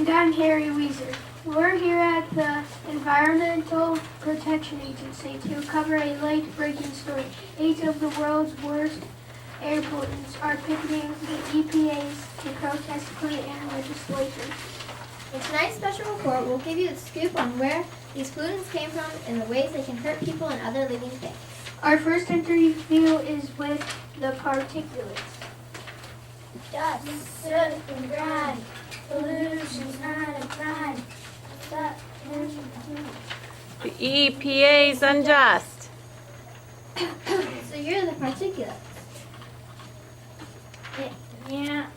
And I'm Harry Weezer. We're here at the Environmental Protection Agency to cover a late-breaking story. 8 of the world's worst air pollutants are picketing the EPA's to protest clean air legislation. In tonight's special report, we'll give you the scoop on where these pollutants came from and the ways they can hurt people and other living things. Our first interview is with the particulates. Dust, soot, and grime. Pollution's not a crime. The EPA's unjust. So you're the particulates. Yeah,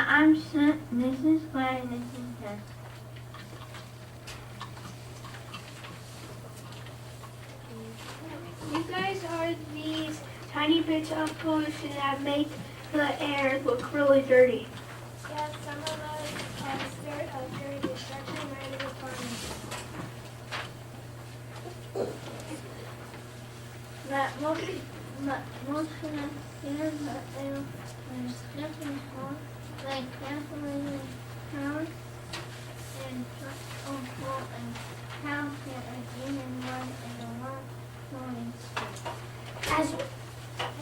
I'm soot. This is clay, and this is dust. You guys are these tiny bits of pollution that make the air look really dirty. Yeah, some of us are scared of dirty destruction ready to farming. But most of them hear that there's nothing wrong, like gasoline cars and trucks on full and cows that are eating one and a lot morning street.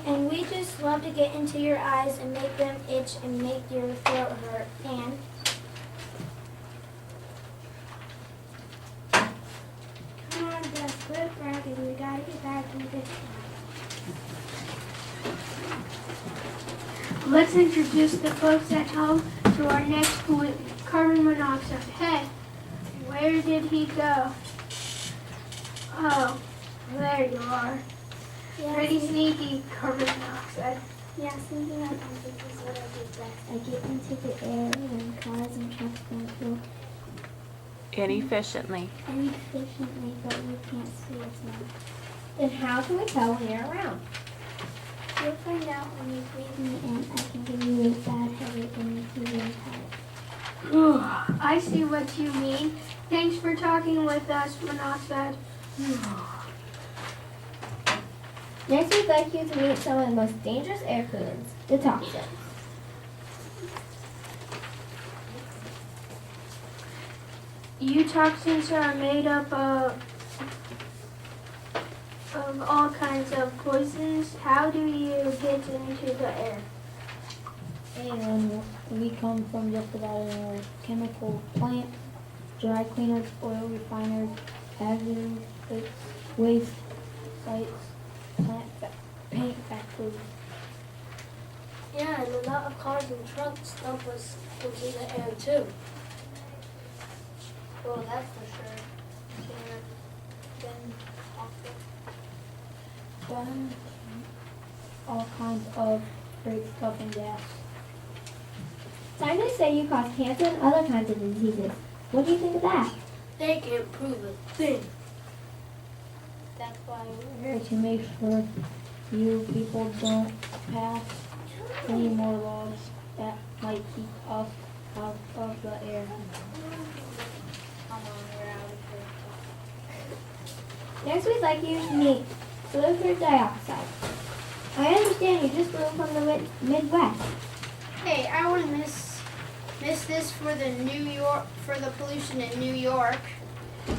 And we just love to get into your eyes and make them itch and make your throat hurt. And come on, Gus, quit bragging. We gotta get back to this one. Let's introduce the folks at home to our next pollutant, carbon monoxide. Hey, where did he go? Oh, there you are. Pretty sneaky, carbon monoxide. Yeah, sneaking up on people is what I do best. I get into the air when cars and trucks don't feel Inefficiently. inefficiently, but you can't see us now. Then how can we tell when you're around? You'll find out when you breathe me in. I can give you a bad headache and make you really tired. I see what you mean. Thanks for talking with us, monoxide. Next, we'd like you to meet some of the most dangerous air pollutants, the toxins. You toxins are made up of all kinds of poisons. How do you get into the air? And we come from just about anywhere. Chemical plant, dry cleaners, oil refiners, hazardous waste sites, paint factories. Yeah, and a lot of cars and trucks dump us into the air too. Well, that's for sure. Then all kinds of great stuff and gas. Scientists say you cause cancer and other kinds of diseases. What do you think of that? They can't prove a thing. That's why we're here to make sure you people don't pass any more laws that might keep us out of the air. Next, we'd like you to meet sulfur dioxide. I understand you just moved from the Midwest. Hey, I wouldn't miss this for the pollution in New York.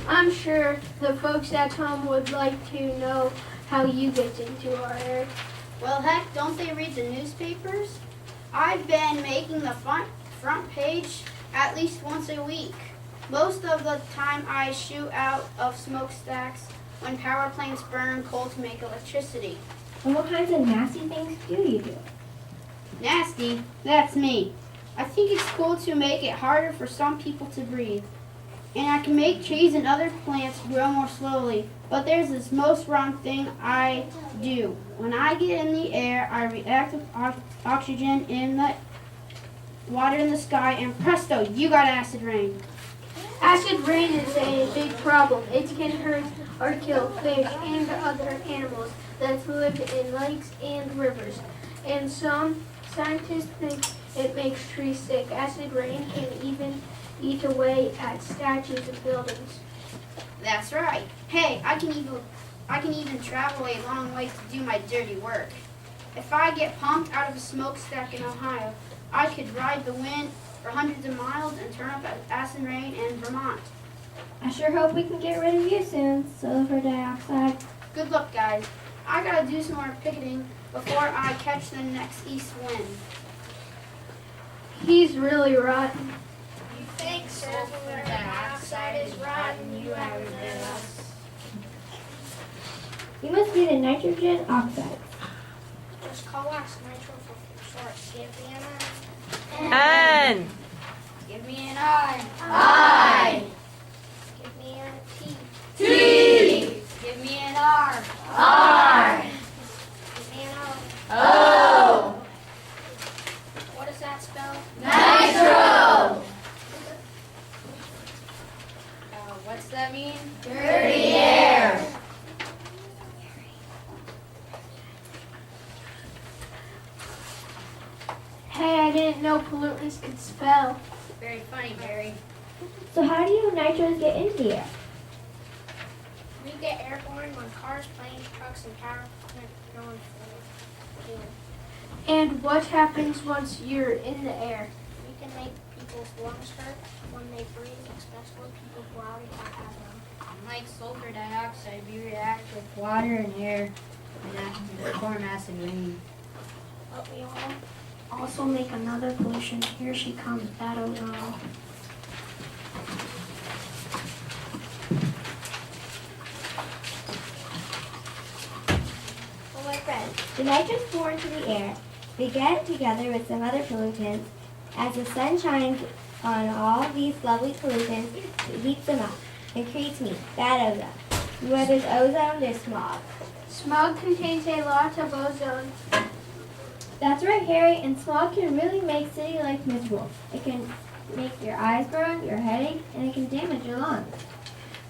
I'm sure the folks at home would like to know how you get into our air. Well, heck, don't they read the newspapers? I've been making the front page at least once a week. Most of the time I shoot out of smokestacks when power plants burn coal to make electricity. And what kinds of nasty things do you do? Nasty? That's me. I think it's cool to make it harder for some people to breathe. And I can make trees and other plants grow more slowly. But there's this most wrong thing I do. When I get in the air, I react with oxygen in the water in the sky, and presto, you got acid rain. Acid rain is a big problem. It can hurt or kill fish and other animals that live in lakes and rivers. And some scientists think it makes trees sick. Acid rain can even eat away at statues and buildings. That's right. Hey, I can even travel a long way to do my dirty work. If I get pumped out of a smokestack in Ohio, I could ride the wind for hundreds of miles and turn up acid rain in Vermont. I sure hope we can get rid of you soon, sulfur dioxide. Good luck, guys. I gotta do some more picketing before I catch the next east wind. He's really rotten. You think sulfur dioxide is rotten, you haven't been us. You must be the nitrogen oxide. Just call us nitro for short. Give me an N. Give me an I. I. Give me a T. T. Give me an R. R. Give me an O. O. What does that spell? Nitro. What's that mean? Dirty air. Hey, I didn't know pollutants could spell. Very funny, Barry. So how do you nitros get into the air? We get airborne when cars, planes, trucks, and power equipment go in the air. And what happens once you're in the air? We can make people's lungs hurt when they breathe, especially people who already have asthma. Unlike sulfur dioxide, we react with water and air and form acid rain. But we all also make another pollution. Here she comes, bad ozone. Well, my friend, the nitro's pour into the air. They get together with some other pollutants. As the sun shines on all these lovely pollutants, it heats them up and creates me, bad ozone. Where there's ozone, there's smog. Smog contains a lot of ozone. That's right, Harry, and smog can really make city life miserable. It can make your eyes burn, your headache, and it can damage your lungs.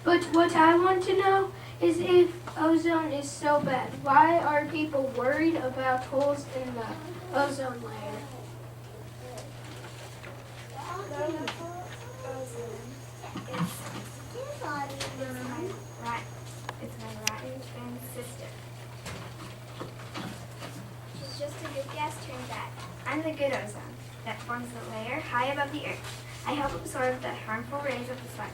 But what I want to know is if ozone is so bad, why are people worried about holes in the ozone layer? It's my rotten twin sister. She's just a good gas, turns out. I'm the good ozone that forms the layer high above the earth. I help absorb the harmful rays of the sun.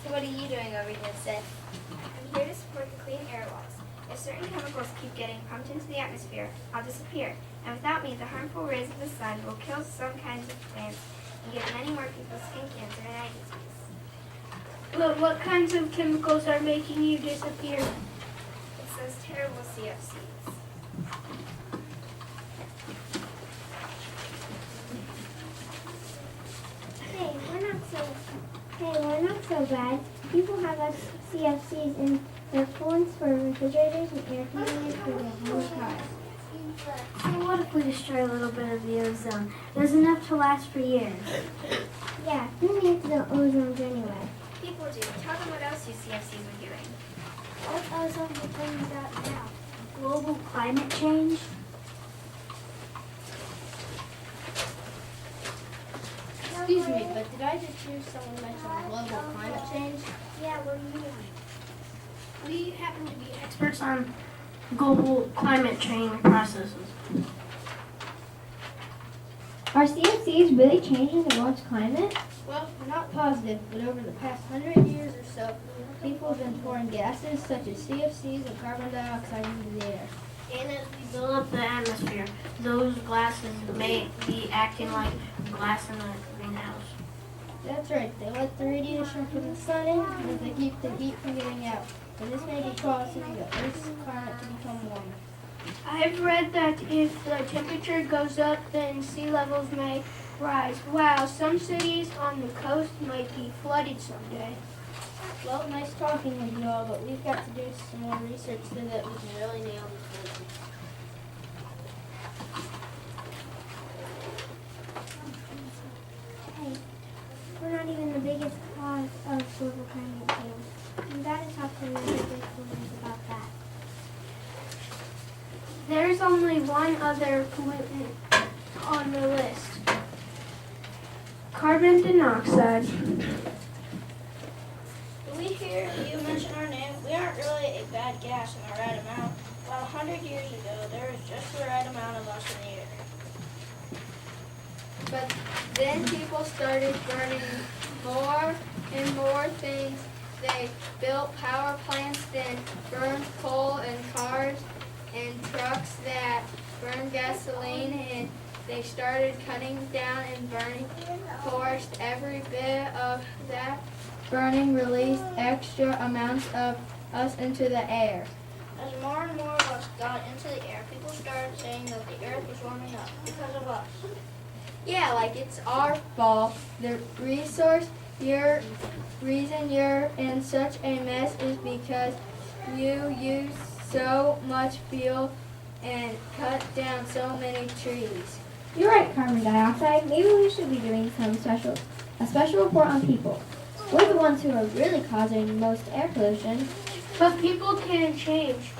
So what are you doing over here, Sid? I'm here to support the clean air laws. If certain chemicals keep getting pumped into the atmosphere, I'll disappear. And without me, the harmful rays of the sun will kill some kinds of plants and give many more people skin cancer and eye disease. But what kinds of chemicals are making you disappear? It's those terrible CFCs. Hey, we're not so bad. People have us CFCs in their coolants for refrigerators and air conditioners for their home cars. So what if we destroy a little bit of the ozone? There's enough to last for years. Yeah, who needs the ozone anyway? People do. Tell them what else you CFCs are doing. What ozone are bringing about now? Global climate change? Excuse me, but did I just hear someone mention global climate change? Yeah, what do you mean? We happen to be experts on global climate change processes. Are CFCs really changing the world's climate? Well, we're not positive, but over the past 100 years or so, people have been pouring gases such as CFCs and carbon dioxide into the air. And as we build up the atmosphere, those gases may be acting like glass in the greenhouse. That's right, they let the radiation from the sun in, and they keep the heat from getting out. And this may be causing the Earth's climate to become warmer. I've read that if the temperature goes up, then sea levels may rise. Wow, some cities on the coast might be flooded someday. Well, nice talking with you all, but we've got to do some more research so that we can really nail this business. Hey, we're not even the biggest cause of global climate change. You gotta talk to the other big polluters about that. There's only one other pollutant on the list. Carbon monoxide. We hear you mention our name. We aren't really a bad gas in the right amount. About 100 years ago, there was just the right amount of us in the air. But then people started burning more and more things. They built power plants, then burned coal and cars and trucks that burned gasoline, and they started cutting down and burning forests. Every bit of that burning released extra amounts of us into the air. As more and more of us got into the air, people started saying that the earth was warming up because of us. Yeah, like it's our fault. The reason you're in such a mess is because you use so much fuel and cut down so many trees. You're right, carbon dioxide. Maybe we should be doing a special report on people. We're the ones who are really causing most air pollution. But people can change.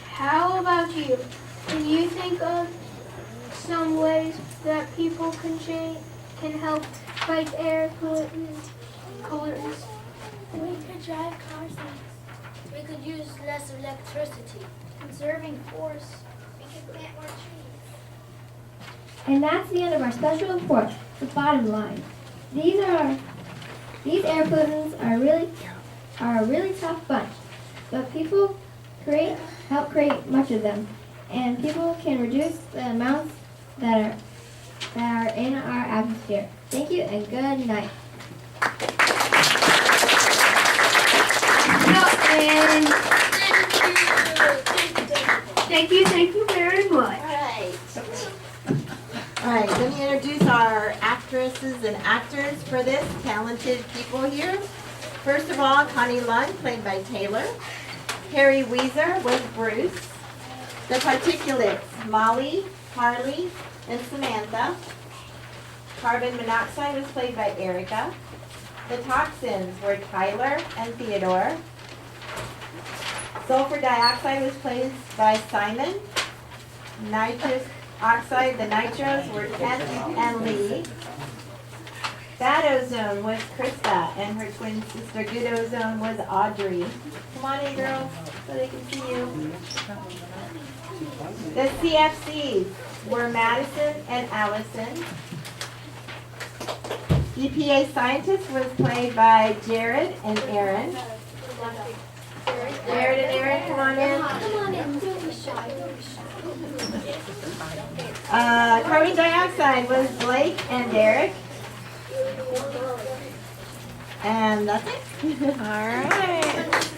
How about you? Can you think of some ways that people can help fight air pollutants? We could drive cars less. We could use less electricity. Conserving forests. We could plant more trees. And that's the end of our special report. The bottom line. These air pollutants are a really tough bunch, but people help create much of them, and people can reduce the amounts that are in our atmosphere. Thank you and good night. Thank you very much. All right, let me introduce our actresses and actors for this, talented people here. First of all, Connie Lund, played by Taylor. Harry Weezer was Bruce. The Particulates, Molly, Harley, and Samantha. Carbon monoxide was played by Erica. The Toxins were Tyler and Theodore. Sulfur dioxide was played by Simon. Nitrous oxide, the nitros were Kent and Lee. Bad ozone was Krista, and her twin sister good ozone was Audrey. Come on in, girls, so they can see you. The CFCs were Madison and Allison. EPA scientist was played by Jared and Aaron. Jared and Aaron, come on in. Don't be shy. Carbon dioxide was Blake and Derek. And that's it. All right.